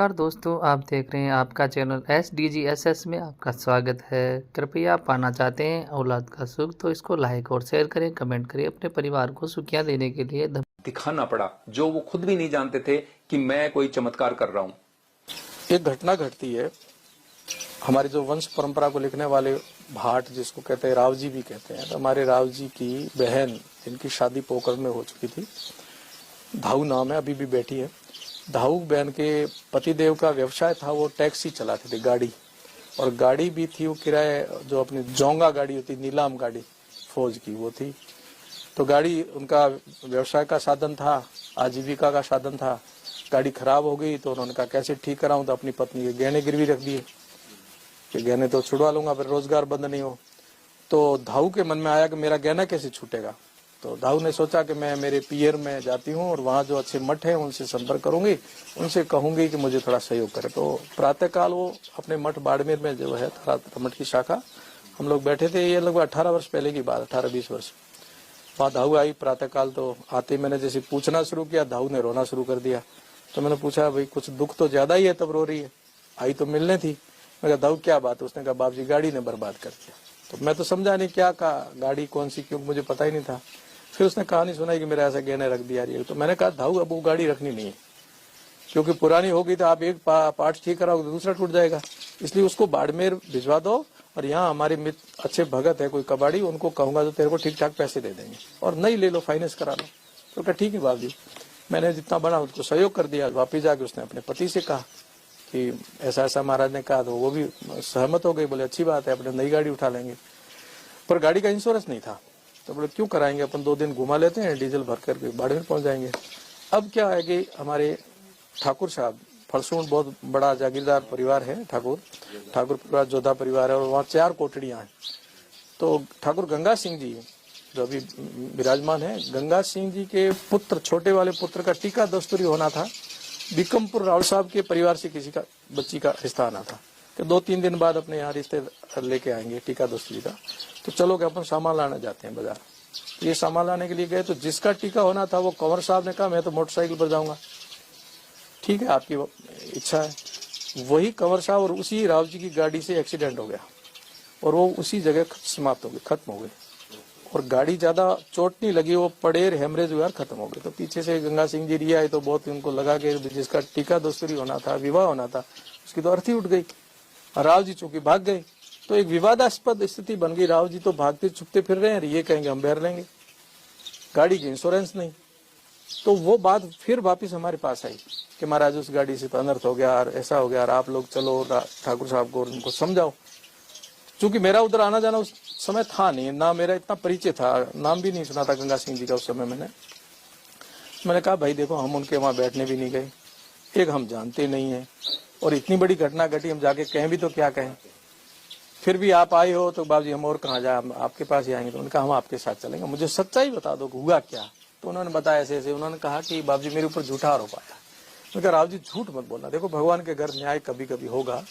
नमस्कार दोस्तों, आप देख रहे हैं आपका चैनल SDGSS में आपका स्वागत है। कृपया आप पाना चाहते हैं औलाद का सुख तो इसको लाइक और शेयर करें, कमेंट करें। अपने परिवार को सुखियां देने के लिए दिखाना पड़ा जो वो खुद भी नहीं जानते थे कि मैं कोई चमत्कार कर रहा हूं। एक घटना घटती है, हमारी जो वंश परंपरा को लिखने वाले भाट जिसको कहते हैं राव जी भी कहते हैं, तो हमारे राव जी की बहन जिनकी शादी पोखरण में हो चुकी थी, धाऊ नाम है, अभी भी बैठी है। धाऊ बहन के पतिदेव का व्यवसाय था, वो टैक्सी चलाते थे, गाड़ी, और गाड़ी भी थी वो किराए जो अपनी जोंगा गाड़ी होती, नीलाम गाड़ी फौज की वो थी। तो गाड़ी उनका व्यवसाय का साधन था, आजीविका का साधन था। गाड़ी खराब हो गई तो उन्होंने कहा कैसे ठीक कराऊं, तो अपनी पत्नी के गहने गिरवी रख दिए कि गहने तो छुड़वा लूंगा, फिर रोजगार बंद नहीं हो। तो धाऊ के मन में आया कि मेरा गहना कैसे छूटेगा। तो धाऊ ने सोचा कि मैं मेरे पियर में जाती हूँ और वहाँ जो अच्छे मठ हैं उनसे संपर्क करूंगी, उनसे कहूंगी कि मुझे थोड़ा सहयोग करे। तो प्रातःकाल वो अपने मठ बाड़मेर में जो है मठ की शाखा, हम लोग बैठे थे, ये लगभग 18 वर्ष पहले की बात, 18-20 वर्ष। वहाँ धाऊ आई प्रातःकाल, तो आते मैंने जैसे पूछना शुरू किया, धाऊ ने रोना शुरू कर दिया। तो मैंने पूछा भाई कुछ दुख तो ज्यादा ही है तब रो रही है, आई तो मिलने थी। मैं कहा धाऊ क्या बात है। उसने कहा बाप जी गाड़ी ने बर्बाद कर दिया। तो मैं तो समझा नहीं क्या कहा, गाड़ी कौन सी, क्यों, मुझे पता ही नहीं था। फिर उसने कहानी सुनाई कि मेरा ऐसा गहने रख दिया। तो मैंने कहा धाऊ अब वो गाड़ी रखनी नहीं है, क्योंकि पुरानी हो गई तो आप एक पार्ट ठीक कराओगे तो दूसरा टूट जाएगा, इसलिए उसको बाड़मेर भिजवा दो। और यहाँ हमारे मित्र अच्छे भगत है कोई कबाड़ी, उनको कहूंगा तो तेरे को ठीक ठाक पैसे दे देंगे, और नहीं ले लो, फाइनेंस करा लो। तो कहा ठीक है बाप जी। मैंने जितना बना उसको सहयोग कर दिया। वापिस जाके उसने अपने पति से कहा कि ऐसा ऐसा महाराज ने कहा, तो वो भी सहमत हो गई, बोले अच्छी बात है, अपने नई गाड़ी उठा लेंगे। पर गाड़ी का इंश्योरेंस नहीं था, तो बोले क्यों कराएंगे, अपन 2 दिन घुमा लेते हैं, डीजल भर करके बाड़मेर पहुंच जाएंगे। अब क्या है कि हमारे ठाकुर साहब, फरसून बहुत बड़ा जागीरदार परिवार है, ठाकुर परिवार जोधा परिवार है, और वहाँ 4 कोठड़ियां हैं। तो ठाकुर गंगा सिंह जी जो अभी विराजमान है, गंगा सिंह जी के पुत्र, छोटे वाले पुत्र का टीका दस्तूरी होना था। बिकमपुर रावल साहब के परिवार से किसी का बच्ची का रिश्ता आना था कि 2-3 दिन बाद अपने यहाँ रिश्ते लेके आएंगे टीका दस्तूरी का। तो चलो कि अपन सामान लाने जाते हैं बाजार। तो ये सामान लाने के लिए गए, तो जिसका टीका होना था वो कंवर साहब ने कहा मैं तो मोटरसाइकिल पर जाऊंगा। ठीक है, आपकी इच्छा है। वही कंवर साहब और उसी राव जी की गाड़ी से एक्सीडेंट हो गया और वो उसी जगह समाप्त हो गई, खत्म हो गई। और गाड़ी ज्यादा चोट नहीं लगी, वो पड़ेर हेमरेज हुआ, खत्म हो गए। तो पीछे से गंगा सिंह जी रिया आए, तो बहुत उनको लगा कि जिसका टीका दस्तूरी होना था, विवाह होना था, उसकी तो अर्थी उठ गई। राव जी चूंकि भाग गए, तो एक विवादास्पद स्थिति बन गई। राव जी तो भागते छुपते फिर रहे हैं, ये कहेंगे हम बहर लेंगे, गाड़ी की इंश्योरेंस नहीं। तो वो बात फिर वापिस हमारे पास आई कि महाराज उस गाड़ी से तो अनर्थ हो गया, ऐसा हो गया, आप लोग चलो ठाकुर साहब को उनको समझाओ। चूंकि मेरा उधर आना जाना उस समय था नहीं, ना मेरा इतना परिचय था, नाम भी नहीं सुना था गंगा सिंह जी का उस समय। मैंने कहा भाई देखो, हम उनके वहां बैठने भी नहीं गए, एक हम जानते नहीं है, और इतनी बड़ी घटना घटी, हम जाके कहें भी तो क्या कहें। फिर भी आप आए हो तो बाबूजी हम और कहाँ जाए, हम आपके पास ही आएंगे। तो उन्होंने कहा हम आपके साथ चलेंगे, मुझे सच्चाई बता दो हुआ क्या। तो उन्होंने बताया ऐसे ऐसे। उन्होंने कहा कि बाबूजी मेरे ऊपर झूठा आरोप आया। मैंने कहा राव जी झूठ मत बोलना, देखो भगवान के घर न्याय कभी कभी होगा,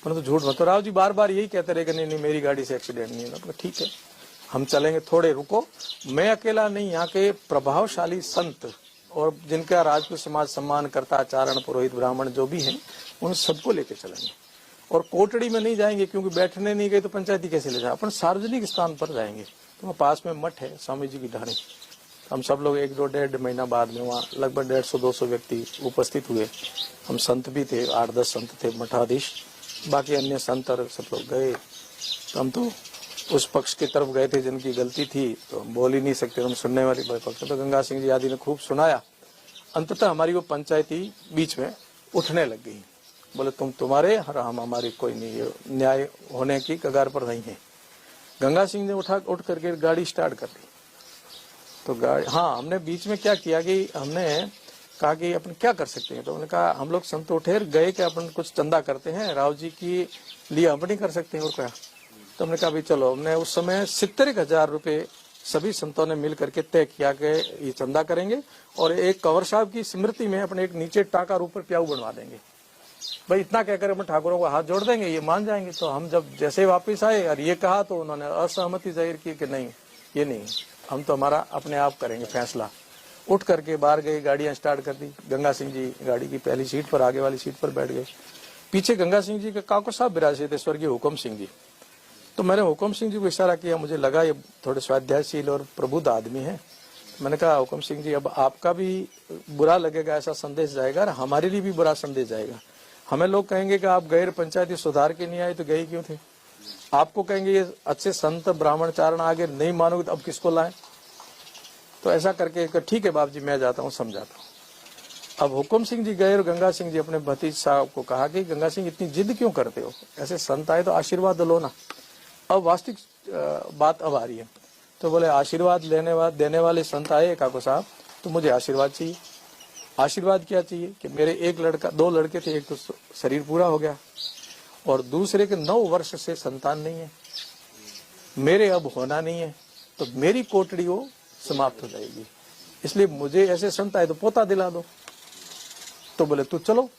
परंतु झूठ मत। तो राव जी बार बार यही कहते रहे कि नहीं मेरी गाड़ी से एक्सीडेंट नहीं है। ठीक है हम चलेंगे, थोड़े रुको, मैं अकेला नहीं, यहाँ के प्रभावशाली संत और जिनका राजपूत समाज सम्मान करता, आचारण पुरोहित ब्राह्मण जो भी हैं, उन सबको लेके चलेंगे। और कोटड़ी में नहीं जाएंगे, क्योंकि बैठने नहीं गए तो पंचायती कैसे ले जाए, अपन सार्वजनिक स्थान पर जाएंगे। तो पास में मठ है स्वामी जी की ढाणी, हम सब लोग 1-1.5 महीना बाद में वहाँ लगभग 150-200 व्यक्ति उपस्थित हुए। हम संत भी थे, 8-10 संत थे, मठाधीश, बाकी अन्य संत और सब लोग गए। तो हम तो उस पक्ष की तरफ गए थे जिनकी गलती थी, तो हम बोल ही नहीं सकते, हम सुनने वाली पक्ष। तो गंगा सिंह जी आदि ने खूब सुनाया। अंततः हमारी वो पंचायती बीच में उठने लग गई, बोले तुम्हारे और हम हमारी कोई नहीं, ये न्याय होने की कगार पर नहीं है। गंगा सिंह ने उठ करके गाड़ी स्टार्ट कर दी। तो गाड़ी, हाँ, हमने बीच में क्या किया कि हमने कहा कि अपन क्या कर सकते हैं। तो उन्होंने कहा हम लोग संत उठे गए कि अपन कुछ चंदा करते हैं, राव जी की लिए हम नहीं कर सकते हैं और क्या। तो हमने कहा भाई चलो, हमने उस समय 70,000 रुपए सभी संतों ने मिल करके तय किया कि ये चंदा करेंगे और एक कंवर साहब की स्मृति में अपने एक नीचे टाका ऊपर प्याऊ बनवा देंगे। भाई इतना कहकर हम ठाकुरों को हाथ जोड़ देंगे, ये मान जाएंगे। तो हम जब जैसे वापस आए और ये कहा, तो उन्होंने असहमति जाहिर की कि नहीं, ये नहीं, हम तो हमारा अपने आप करेंगे फैसला। उठ करके बाहर गए, गाड़ियां स्टार्ट कर दी। गंगा सिंह जी गाड़ी की पहली सीट पर, आगे वाली सीट पर बैठ गए। पीछे गंगा सिंह जी के काका साहब विराजे थे, स्वर्गीय हुकम सिंह जी। तो मैंने हुकम सिंह जी को इशारा किया, मुझे लगा ये थोड़े स्वाध्यायशील और प्रबुद्ध आदमी है। मैंने कहा हुकम सिंह जी, अब आपका भी बुरा लगेगा ऐसा संदेश जाएगा, और हमारे लिए भी बुरा संदेश जाएगा। हमें लोग कहेंगे कि आप गैर पंचायती सुधार के नहीं आए तो गए क्यों थे। आपको कहेंगे ये अच्छे संत ब्राह्मण चारण आगे नहीं मानोगे तो अब किसको लाएं। तो ऐसा करके ठीक है बाप जी मैं जाता हूँ, समझाता हूँ। अब हुकम सिंह जी गए और गंगा सिंह जी अपने भतीज साहब को कहा कि गंगा सिंह इतनी जिद क्यों करते हो, ऐसे संत आए तो आशीर्वाद लो ना। अब वास्तविक बात अब आ रही है। तो बोले आशीर्वाद देने वाले संत आए काको साहब, तो मुझे आशीर्वाद चाहिए। आशीर्वाद क्या चाहिए कि मेरे दो लड़के थे, एक तो शरीर पूरा हो गया और दूसरे के 9 वर्ष से संतान नहीं है, मेरे अब होना नहीं है, तो मेरी कोटड़ी वो समाप्त हो जाएगी, इसलिए मुझे ऐसे संत आए तो पोता दिला दो। तो बोले तू चलो।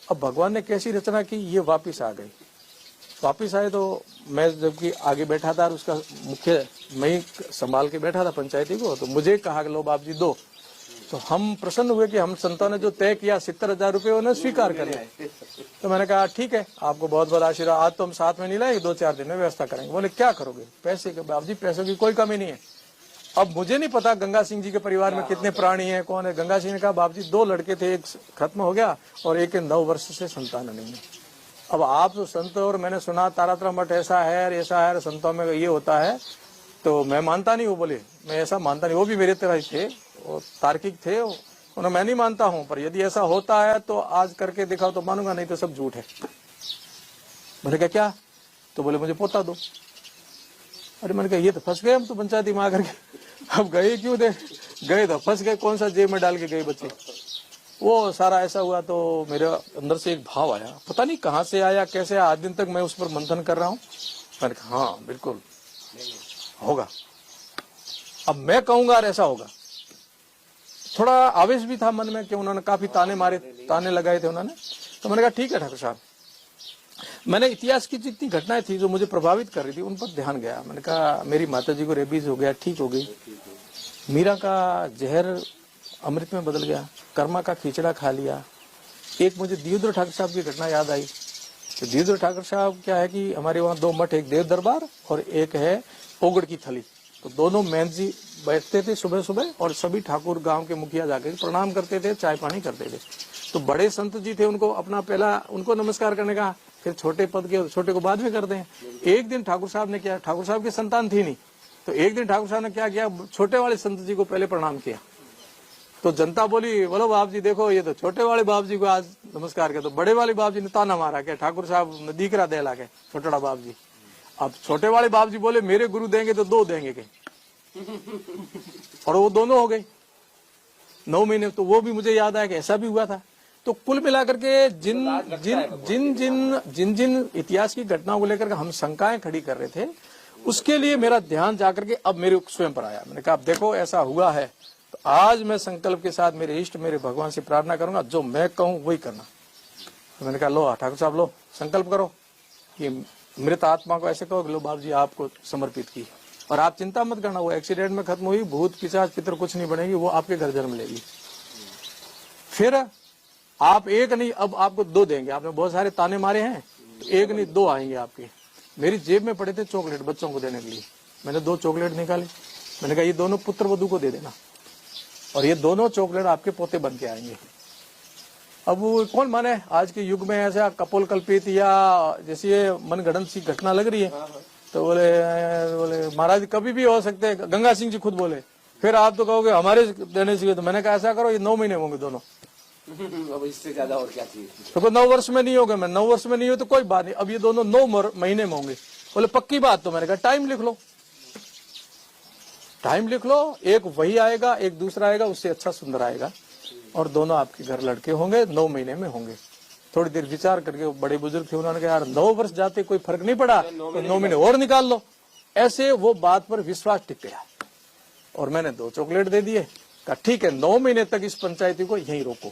अब भगवान ने कैसी रचना की, ये वापिस आ गई। वापिस आए तो मैं जबकि आगे बैठा था, उसका मुख्य मैं ही संभाल के बैठा था पंचायती को, तो मुझे कहा कि लो बाप जी दो। तो हम प्रसन्न हुए कि हम संतों ने जो तय किया 70,000 रुपये उन्हें स्वीकार कर लिया। तो मैंने कहा ठीक है, आपको बहुत बहुत आशीर्वाद, आज तो हम साथ में नहीं लाएंगे, 2-4 दिन में व्यवस्था करेंगे। बोले क्या करोगे, पैसे के। बाप जी पैसों की कोई कमी नहीं है। अब मुझे नहीं पता गंगा सिंह जी के परिवार में कितने प्राणी हैं, कौन है। गंगा सिंह ने कहा बाप जी 2 लड़के थे, एक खत्म हो गया और एक 9 वर्ष से संतान नहीं है। अब आप तो संत, और मैंने सुना तारातरा मठ ऐसा है, संतों में ये होता है, तो मैं मानता नहीं। वो बोले मैं ऐसा मानता नहीं, वो भी मेरे तरह ही थे, वो तार्किक थे। उन्होंने मैं नहीं मानता हूँ, पर यदि ऐसा होता है तो आज करके दिखाओ तो मानूंगा, नहीं तो सब झूठ है। मैंने कहा क्या, तो बोले मुझे पोता दो। अरे मैंने कहा ये तो फंस गए हम तो पंचायती में आकर के, अब गए क्यों थे, गए तो फंस गए, कौन सा जेब में डाल के गए बच्चे। वो सारा ऐसा हुआ तो मेरे अंदर से एक भाव आया, पता नहीं कहाँ से आया, कैसे आया। आज दिन तक मैं उस पर मंथन कर रहा हूँ। मैंने कहा हाँ बिल्कुल होगा, अब मैं कहूंगा और ऐसा होगा। थोड़ा आवेश भी था मन में कि उन्होंने काफी ताने लगाए थे उन्होंने। तो मैंने कहा ठीक है ठाकुर साहब। मैंने इतिहास की जितनी घटनाएं थी जो मुझे प्रभावित कर रही थी उन पर ध्यान गया। मैंने कहा मेरी माता जी को रेबीज हो गया, ठीक हो गई। मीरा का जहर अमृत में बदल गया, कर्मा का खिचड़ा खा लिया। एक मुझे दियोदर ठाकुर साहब की घटना याद आई। तो दियोदर ठाकुर साहब क्या है कि हमारे वहाँ 2 मठ, एक देव दरबार और एक है ओगड़ की थली। तो दोनों महंत जी बैठते थे सुबह सुबह और सभी ठाकुर गांव के मुखिया जाकर प्रणाम करते थे, चाय पानी करते थे। तो बड़े संत जी थे, उनको अपना पहला उनको नमस्कार करने का, फिर छोटे पद के छोटे को बाद में करते हैं। एक दिन ठाकुर साहब ने क्या, ठाकुर साहब की संतान थी नहीं, तो एक दिन ठाकुर साहब ने क्या किया, छोटे वाले संत जी को पहले प्रणाम किया। तो जनता बोली बोलो बाप जी देखो ये तो छोटे वाले बाप जी को आज नमस्कार किया। तो बड़े वाले बाप जी ने ताना मारा क्या, ठाकुर साहब दीकरा दे ला के छोटा बाप जी। अब छोटे वाले बाप जी बोले मेरे गुरु देंगे तो 2 देंगे के, और वो दोनों हो गए 9 महीने। तो वो भी मुझे याद आया कि ऐसा भी हुआ था। तो कुल मिलाकर के जिन इतिहास की घटनाओं को लेकर हम शंकाएं खड़ी कर रहे थे, उसके लिए मेरा ध्यान जाकर के अब मेरे स्वयं पर आया। मैंने कहा अब देखो ऐसा हुआ है तो आज मैं संकल्प के साथ मेरे इष्ट मेरे भगवान से प्रार्थना करूंगा, जो मैं कहूं वही करना। तो मैंने कहा लो ठाकुर साहब लो संकल्प करो कि मृत आत्मा को ऐसे कहो कि लो बाप जी आपको समर्पित की, और आप चिंता मत करना, वो एक्सीडेंट में खत्म हुई, भूत पिशाच पितर कुछ नहीं बनेगी, वो आपके घर जन्म लेगी। फिर आप एक नहीं, अब आपको 2 देंगे। आपने बहुत सारे ताने मारे हैं, तो 1 नहीं 2 आएंगे आपके। मेरी जेब में पड़े थे चॉकलेट बच्चों को देने के लिए, मैंने 2 चॉकलेट निकाले। मैंने कहा ये दोनों पुत्र वधू को दे देना, और ये दोनों चॉकलेट आपके पोते बन के आएंगे। अब वो कौन माने, आज के युग में ऐसा कपोल कल्पित या जैसी ये मनगढ़ंत सी घटना लग रही है। तो बोले महाराज कभी भी हो सकते हैं। गंगा सिंह जी खुद बोले फिर आप तो कहोगे हमारे देने चाहिए। तो मैंने कहा ऐसा करो ये 9 महीने होंगे दोनों, अब इससे ज्यादा और क्या चाहिए। तो 9 वर्ष में नहीं होगा, मैं 9 वर्ष में नहीं हो तो कोई बात नहीं, अब ये दोनों 9 महीने में होंगे। बोले पक्की बात। तो मैंने कहा टाइम लिख लो, टाइम लिख लो, एक वही आएगा एक दूसरा आएगा, उससे अच्छा सुंदर आएगा, और दोनों आपके घर लड़के होंगे, 9 महीने में होंगे। थोड़ी देर विचार करके बड़े बुजुर्ग थे, उन्होंने कहा यार 9 वर्ष जाते कोई फर्क नहीं पड़ा तो 9 महीने और निकाल लो। ऐसे वो बात पर विश्वास टिक गया और मैंने 2 चॉकलेट दे दिए। कहा ठीक है 9 महीने तक इस पंचायती को यहीं रोको।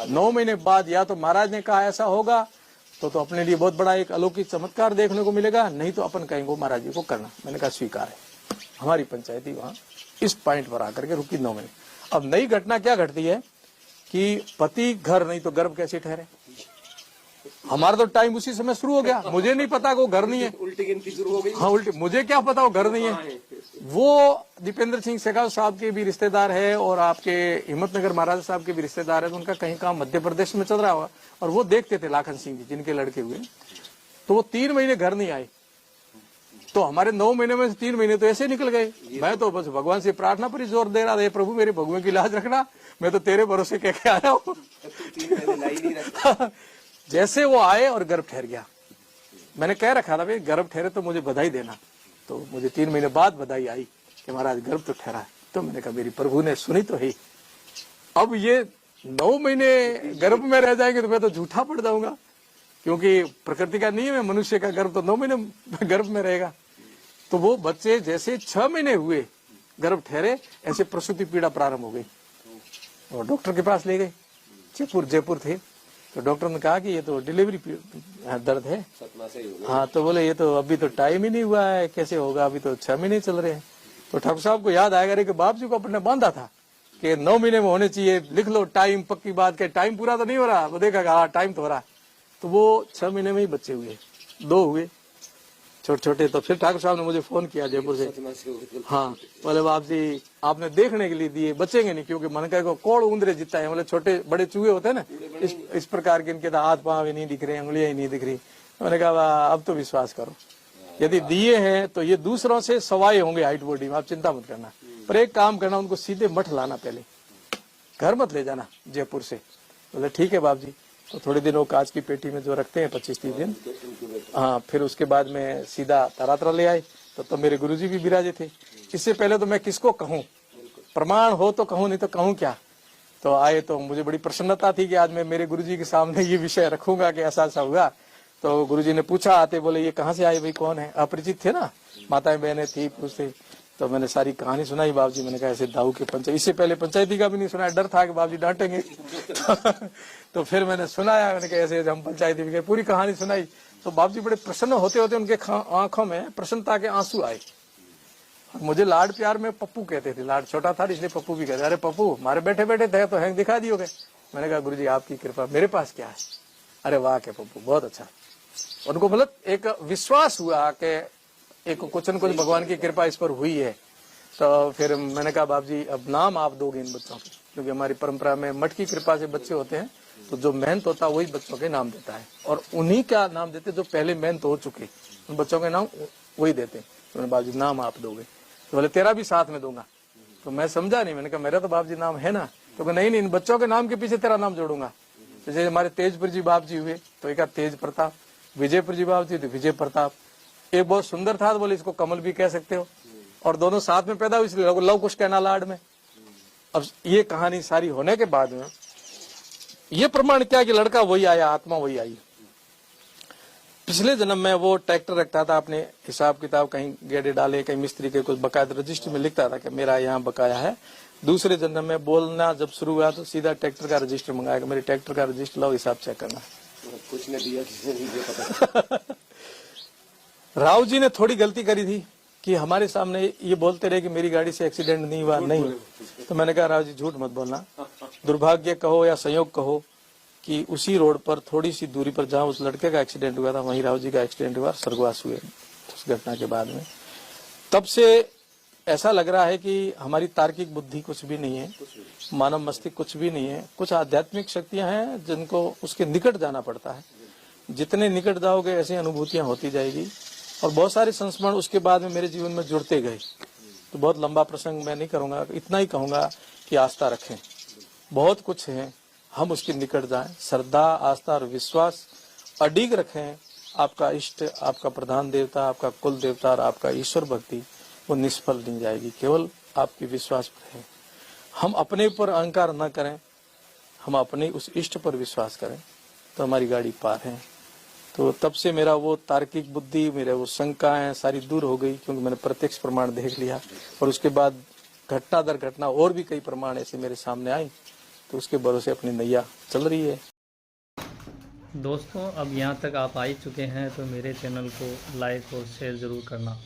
9 महीने बाद या तो महाराज ने कहा ऐसा होगा तो अपने लिए बहुत बड़ा एक अलौकिक चमत्कार देखने को मिलेगा, नहीं तो अपन कहेंगे महाराज जी को करना। मैंने कहा स्वीकार है। हमारी पंचायती वहां इस पॉइंट पर आकर के रुकी 9 महीने। अब नई घटना क्या घटती है कि पति घर नहीं तो गर्भ कैसे ठहरे। हमारा तो टाइम उसी समय शुरू हो गया, मुझे नहीं पता कि वो घर नहीं है, उल्टी गिनती शुरू हो गई। हाँ उल्टी, मुझे क्या पता वो घर नहीं है। वो दीपेंद्र सिंह शेखावत साहब के भी रिश्तेदार है और आपके हिम्मतनगर महाराज साहब के भी रिश्तेदार है, तो उनका कहीं काम मध्य प्रदेश में चल रहा हुआ और वो देखते थे लाखन सिंह जी जिनके लड़के हुए, तो वो 3 महीने घर नहीं आए। तो हमारे 9 महीने में से 3 महीने तो ऐसे निकल गए। मैं तो बस भगवान से प्रार्थना पर ही जोर दे रहा था, प्रभु मेरे भगवान की लाज रखना, मैं तो तेरे भरोसे कह के आया हूँ। जैसे वो आए और गर्भ ठहर गया, मैंने कह रखा था भाई गर्भ ठहरे तो मुझे बधाई देना, तो मुझे 3 महीने बाद बधाई आई कि महाराज गर्भ तो ठहरा है। तो मैंने कहा मेरी प्रभु ने सुनी तो है। अब ये 9 महीने गर्भ में रह जाएंगे तो मैं तो झूठा पड़ जाऊंगा, क्योंकि प्रकृति का नियम है मनुष्य का गर्भ तो 9 महीने गर्भ में रहेगा। तो वो बच्चे जैसे 6 महीने हुए गर्भ ठहरे, ऐसे प्रसूति पीड़ा प्रारंभ हो गई और डॉक्टर के पास ले गए। जयपुर थे, तो डॉक्टर ने कहा कि ये तो डिलीवरी दर्द है। हाँ, तो बोले ये तो अभी तो टाइम ही नहीं हुआ है, कैसे होगा, अभी तो 6 महीने चल रहे हैं। तो ठाकुर साहब को याद आएगा कि बाप जी को अपने बांधा था कि 9 महीने में होने चाहिए, लिख लो टाइम, पक्की बात के टाइम पूरा तो नहीं हो रहा, वो देखा हाँ टाइम तो हो रहा। तो वो 6 महीने में ही बच्चे हुए, 2 हुए छोटे छोटे। तो फिर ठाकुर साहब ने मुझे फोन किया जयपुर से, हाँ बोले बाप जी आपने देखने के लिए दिए, बचेंगे नहीं, क्योंकि मन का कोड़ उंदरे जितना है, बोले छोटे बड़े चूहे होते हैं ना, इस प्रकार के, इनके हाथ पांव ही नहीं दिख रहे, उंगलियां ही नहीं दिख रही। मैंने कहा अब तो विश्वास करो, यदि दिए हैं तो ये दूसरों से सवाए होंगे हाइट बॉडी में, आप चिंता मत करना, पर एक काम करना, उनको सीधे मठ लाना, पहले घर मत ले जाना जयपुर से। बोले ठीक है बाप जी। तो थोड़े दिन वो कांच की पेटी में जो रखते हैं 25-30 दिन, हाँ, फिर उसके बाद में सीधा तारातरा ले आए। तो मेरे गुरुजी भी विराजे थे। इससे पहले तो मैं किसको कहूँ, प्रमाण हो तो कहूँ, नहीं तो कहूँ क्या। तो आए तो मुझे बड़ी प्रसन्नता थी कि आज मैं मेरे गुरुजी के सामने ये विषय रखूंगा कि ऐसा ऐसा हुआ। तो गुरुजी ने पूछा आते, बोले ये कहाँ से आए भाई, कौन है, अपरिचित थे ना, माताएं बहनें थी, पूछते। तो मैंने सारी कहानी सुनाई बाबू जी। मैंने कहा ऐसे दाऊ के पंचायत, इससे पहले पंचायती का भी नहीं सुना, डर था कि बाबू जी डांटेंगे। तो फिर मैंने सुनाया, मैंने कहा ऐसे हम पंचायती भी गए, पूरी कहानी सुनाई। तो बाबू जी बड़े प्रसन्न होते होते उनके आंखों में प्रसन्नता के आंसू आए। मुझे लाड प्यार में पप्पू कहते थे, लाड छोटा था इसलिए पप्पू भी कहते। अरे पप्पू हमारे बैठे बैठे थे तो हैंग दिखा दियोगे। मैंने कहा गुरुजी आपकी कृपा, मेरे पास क्या है। अरे वाह के पप्पू बहुत अच्छा। उनको मतलब एक विश्वास हुआ कि एक कुछ न कुछ भगवान की कृपा इस पर हुई है। तो फिर मैंने कहा बाप जी अब नाम आप दोगे इन बच्चों के, क्योंकि हमारी परंपरा में मठ की कृपा से बच्चे होते हैं, तो जो मेहनत होता है वही बच्चों के नाम देता है, और उन्हीं का नाम देते जो पहले मेहनत हो चुके, उन बच्चों के नाम वही देते। तो बाप जी नाम आप दोगे, तो बोले तेरा भी साथ में दूंगा। तो मैं समझा नहीं, मैंने कहा मेरा तो बाप जी नाम है ना। तो नहीं इन बच्चों के नाम के पीछे तेरा नाम जोड़ूंगा। जैसे हमारे तेजपुर जी बाप जी हुए तो एक तेज प्रताप, विजयपुर जी बाप जी तो विजय प्रताप। एक बहुत सुंदर था तो बोले इसको कमल भी कह सकते हो, और दोनों साथ में पैदा हुए इसलिए लव कुश कहना लाड में। अब ये कहानी सारी होने के बाद में ये प्रमाण क्या कि लड़का वही आया, आत्मा वही आई। पिछले जन्म में वो ट्रैक्टर रखता था, अपने हिसाब किताब कहीं गेड़े डाले, कहीं मिस्त्री के कुछ बकाया रजिस्टर में लिखता था कि मेरा यहाँ बकाया है। दूसरे जन्म में बोलना जब शुरू हुआ तो सीधा ट्रैक्टर का रजिस्टर मंगाया, मेरे ट्रैक्टर का रजिस्टर लाओ, हिसाब चेक करना। कुछ ने दिया किसी ने नहीं पता। राव जी ने थोड़ी गलती करी थी कि हमारे सामने ये बोलते रहे कि मेरी गाड़ी से एक्सीडेंट नहीं हुआ, नहीं। तो मैंने कहा राव जी झूठ मत बोलना, दुर्भाग्य कहो या संयोग कहो कि उसी रोड पर थोड़ी सी दूरी पर जहाँ उस लड़के का एक्सीडेंट हुआ था वहीं राव जी का एक्सीडेंट हुआ, स्वर्गवास हुए उस घटना के बाद में। तब से ऐसा लग रहा है कि हमारी तार्किक बुद्धि कुछ भी नहीं है, मानव मस्तिष्क कुछ भी नहीं है, कुछ आध्यात्मिक शक्तियां हैं जिनको उसके निकट जाना पड़ता है। जितने निकट जाओगे ऐसी अनुभूतियां होती जाएगी, और बहुत सारे संस्मरण उसके बाद में मेरे जीवन में जुड़ते गए। तो बहुत लंबा प्रसंग मैं नहीं करूंगा, इतना ही कहूंगा कि आस्था रखें, बहुत कुछ है, हम उसके निकट जाएं, श्रद्धा आस्था और विश्वास अडिग रखें। आपका इष्ट, आपका प्रधान देवता, आपका कुल देवता और आपका ईश्वर भक्ति वो निष्फल नहीं जाएगी, केवल आपकी विश्वास पर है। हम अपने ऊपर अहंकार न करें, हम अपने उस इष्ट पर विश्वास करें तो हमारी गाड़ी पार है। तो तब से मेरा वो तार्किक बुद्धि, मेरे वो शंकाएं सारी दूर हो गई, क्योंकि मैंने प्रत्यक्ष प्रमाण देख लिया। और उसके बाद घटना दर घटना और भी कई प्रमाण ऐसे मेरे सामने आई, तो उसके भरोसे अपनी नैया चल रही है। दोस्तों अब यहाँ तक आप आ ही चुके हैं तो मेरे चैनल को लाइक और शेयर ज़रूर करना।